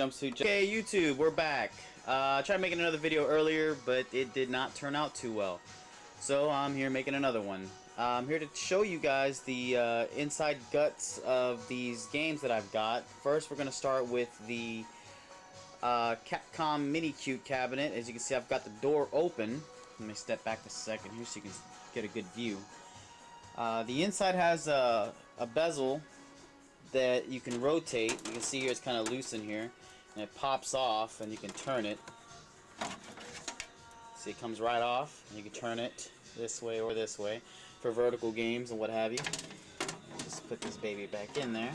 Jumpsuit. Okay, YouTube, we're back. I tried making another video earlier, but it did not turn out too well. So I'm here making another one. I'm here to show you guys the inside guts of these games that I've got. First, we're going to start with the Capcom Mini Cute cabinet. As you can see, I've got the door open. Let me step back a second here so you can get a good view. The inside has a bezel that you can rotate. You can see here it's kind of loose in here, and it pops off and you can turn it. See, it comes right off and you can turn it this way or this way for vertical games and what have you. Just put this baby back in there.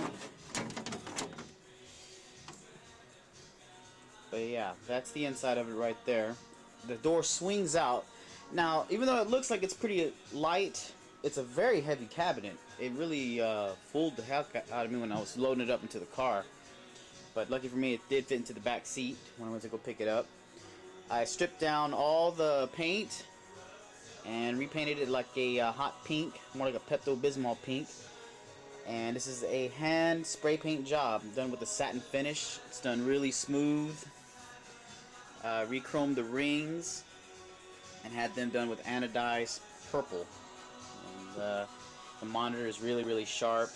But yeah, that's the inside of it right there. The door swings out. Now, even though it looks like it's pretty light, it's a very heavy cabinet. It really fooled the heck out of me when I was loading it up into the car. But lucky for me, it did fit into the back seat when I went to go pick it up. I stripped down all the paint and repainted it like a hot pink, more like a Pepto-Bismol pink. And this is a hand spray paint job done with a satin finish. It's done really smooth. Re-chromed the rings and had them done with anodized purple. And the monitor is really sharp,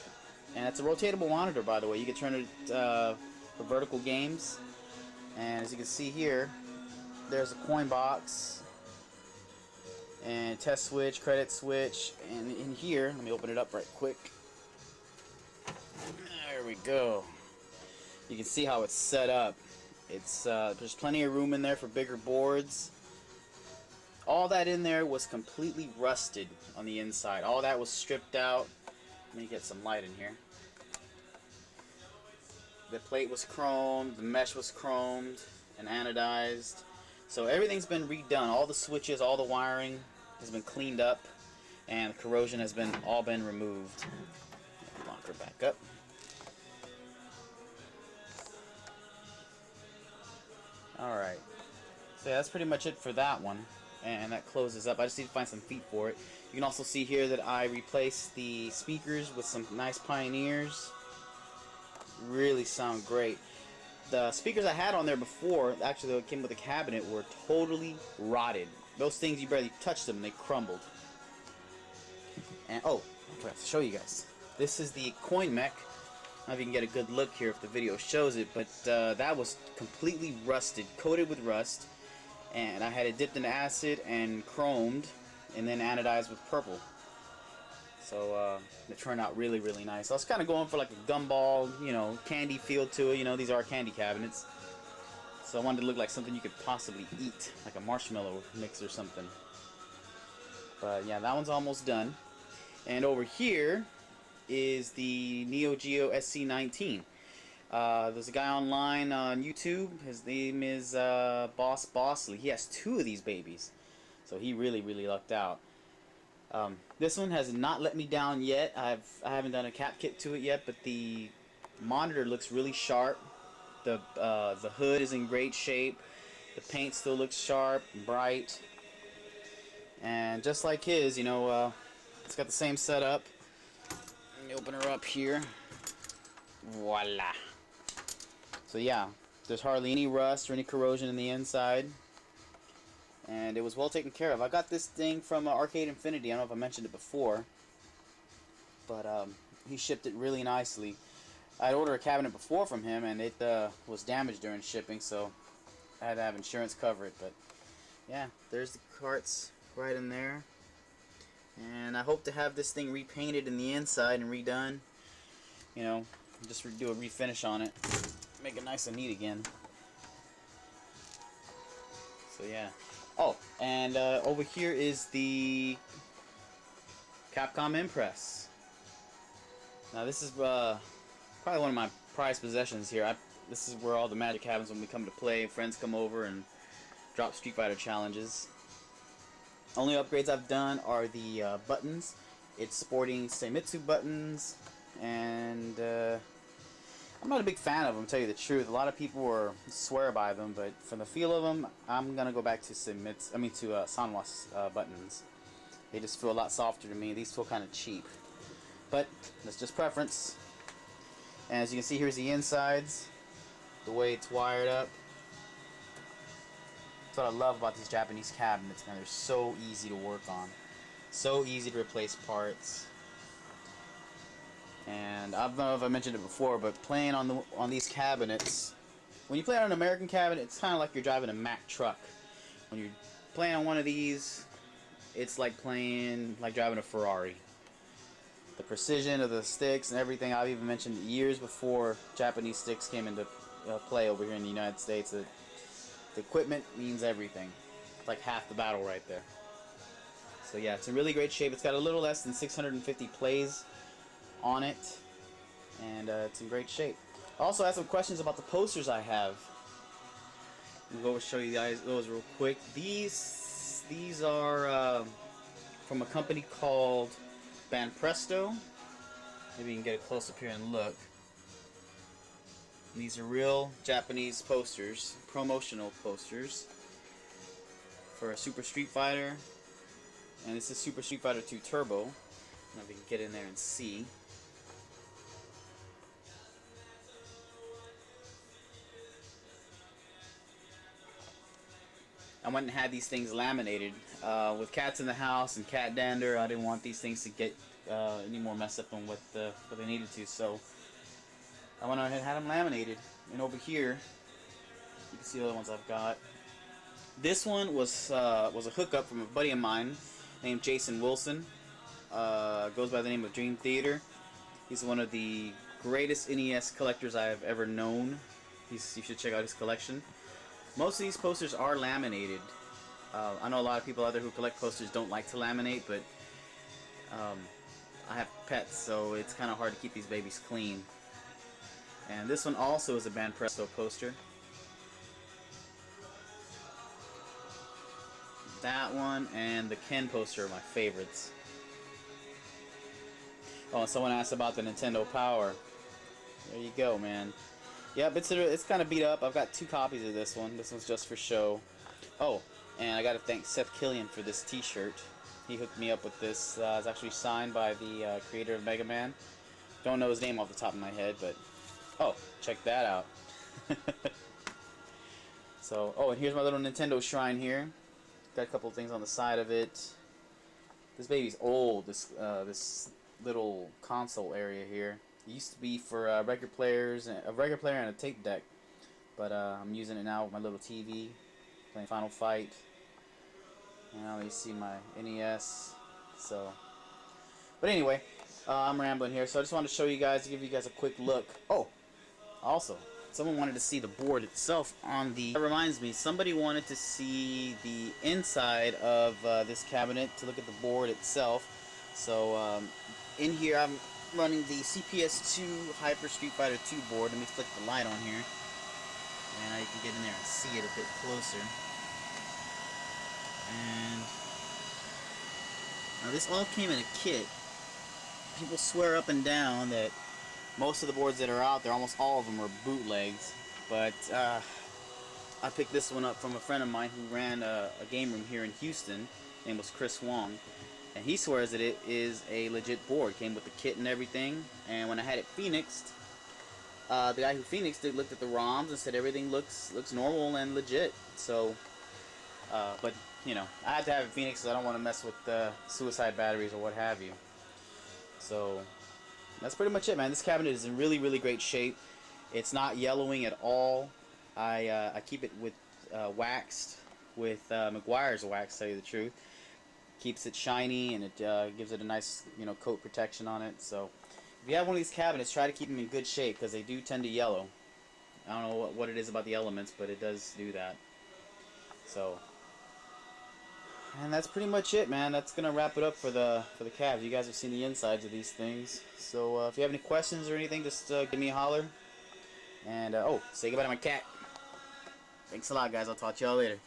and it's a rotatable monitor, by the way. You can turn it for vertical games. And as you can see here, there's a coin box and test switch, credit switch, and in here, let me open it up right quick. There we go. You can see how it's set up. It's there's plenty of room in there for bigger boards. All that in there was completely rusted on the inside. All that was stripped out. Let me get some light in here. The plate was chromed, the mesh was chromed and anodized. So everything's been redone. All the switches, all the wiring has been cleaned up, and the corrosion has all been removed. Lock her back up. Alright. So yeah, that's pretty much it for that one. And that closes up. I just need to find some feet for it. You can also see here that I replaced the speakers with some nice Pioneers. Really sound great. The speakers I had on there before, actually that came with the cabinet, were totally rotted. Those things, you barely touched them and they crumbled. And oh, I forgot to show you guys. This is the coin mech. I don't know if you can get a good look here if the video shows it, but that was completely rusted, coated with rust. And I had it dipped in acid and chromed and then anodized with purple. So it turned out really nice. I was kind of going for like a gumball, you know, candy feel to it. You know, these are candy cabinets. So I wanted to look like something you could possibly eat, like a marshmallow mix or something. But yeah, that one's almost done. And over here is the Neo Geo SC19. There's a guy online on YouTube. His name is Boss Bosley. He has two of these babies, so he really lucked out. This one has not let me down yet. I haven't done a cap kit to it yet, but the monitor looks really sharp. The hood is in great shape. The paint still looks sharp and bright, and just like his, you know, it's got the same setup. Let me open her up here. Voila. So yeah, there's hardly any rust or any corrosion in the inside, and it was well taken care of. I got this thing from Arcade Infinity. I don't know if I mentioned it before, but he shipped it really nicely. I'd ordered a cabinet before from him, and it was damaged during shipping, so I had to have insurance cover it. But yeah, there's the carts right in there, and I hope to have this thing repainted in the inside and redone. You know, just do a refinish on it. Make it nice and neat again. So yeah. Oh, and over here is the Capcom Impress. Now this is probably one of my prized possessions here. This is where all the magic happens when we come to play. Friends come over and drop Street Fighter challenges. Only upgrades I've done are the buttons. It's sporting Seimitsu buttons, and I'm not a big fan of them, to tell you the truth. A lot of people swear by them, but for the feel of them, I'm gonna go back to Sanwa's buttons. They just feel a lot softer to me. These feel kind of cheap, but that's just preference. And as you can see, here's the insides. the way it's wired up. That's what I love about these Japanese cabinets, man. They're so easy to work on. So easy to replace parts. And I don't know if I mentioned it before, but playing on these cabinets, when you play on an American cabinet, it's kind of like you're driving a Mack truck. When you're playing on one of these, it's like driving a Ferrari. The precision of the sticks and everything. I've even mentioned years before Japanese sticks came into play over here in the United States that the equipment means everything. It's like half the battle right there. So yeah, it's in really great shape. It's got a little less than 650 plays on it, and it's in great shape. I also have some questions about the posters I have. I'm going to show you guys those real quick. These are from a company called Banpresto. Maybe you can get it close up here and look. These are real Japanese posters, promotional posters for a Super Street Fighter, and this is Super Street Fighter 2 Turbo. I don't know if you can get in there and see. I went and had these things laminated. With cats in the house and cat dander, I didn't want these things to get any more messed up than what they needed to, so I went ahead and had them laminated. And over here, you can see the other ones I've got. This one was a hookup from a buddy of mine named Jason Wilson. Goes by the name of Dream Theater. He's one of the greatest NES collectors I have ever known. You should check out his collection. Most of these posters are laminated. I know a lot of people out there who collect posters don't like to laminate, but I have pets, so it's kind of hard to keep these babies clean. And this one also is a Banpresto poster. That one and the Ken poster are my favorites. Oh, and someone asked about the Nintendo Power. There you go, man. Yep, it's kind of beat up. I've got 2 copies of this one. This one's just for show. Oh, and I got to thank Seth Killian for this T-shirt. He hooked me up with this. It's actually signed by the creator of Mega Man. Don't know his name off the top of my head, but oh, check that out. So, oh, and here's my little Nintendo shrine here. Got a couple of things on the side of it. This baby's old. This little console area here. It used to be for record players, a record player and a tape deck, but I'm using it now with my little TV, playing Final Fight. And now you see my NES. So, but anyway, I'm rambling here, so I just wanted to show you guys, give you guys a quick look. Oh, also, someone wanted to see the board itself on the. That reminds me, somebody wanted to see the inside of this cabinet to look at the board itself. So in here, I'm running the CPS2 Hyper Street Fighter 2 board. Let me flick the light on here, and now you can get in there and see it a bit closer. And now this all came in a kit. People swear up and down that most of the boards that are out there, almost all of them, are bootlegs. But I picked this one up from a friend of mine who ran a game room here in Houston. His name was Chris Wong. And he swears that it is a legit board. Came with the kit and everything. And when I had it phoenixed, the guy who phoenixed it looked at the ROMs and said everything looks normal and legit. So, but you know, I had to have it phoenixed because I don't want to mess with suicide batteries or what have you. So that's pretty much it, man. This cabinet is in really great shape. It's not yellowing at all. I keep it with waxed with McGuire's wax, to tell you the truth. Keeps it shiny, and it gives it a nice, coat protection on it. So if you have one of these cabinets, try to keep them in good shape because they do tend to yellow. I don't know what it is about the elements, but it does do that. So, and that's pretty much it, man. That's gonna wrap it up for the cabs. You guys have seen the insides of these things. So if you have any questions or anything, just give me a holler. And oh, say goodbye to my cat. Thanks a lot, guys. I'll talk to y'all later.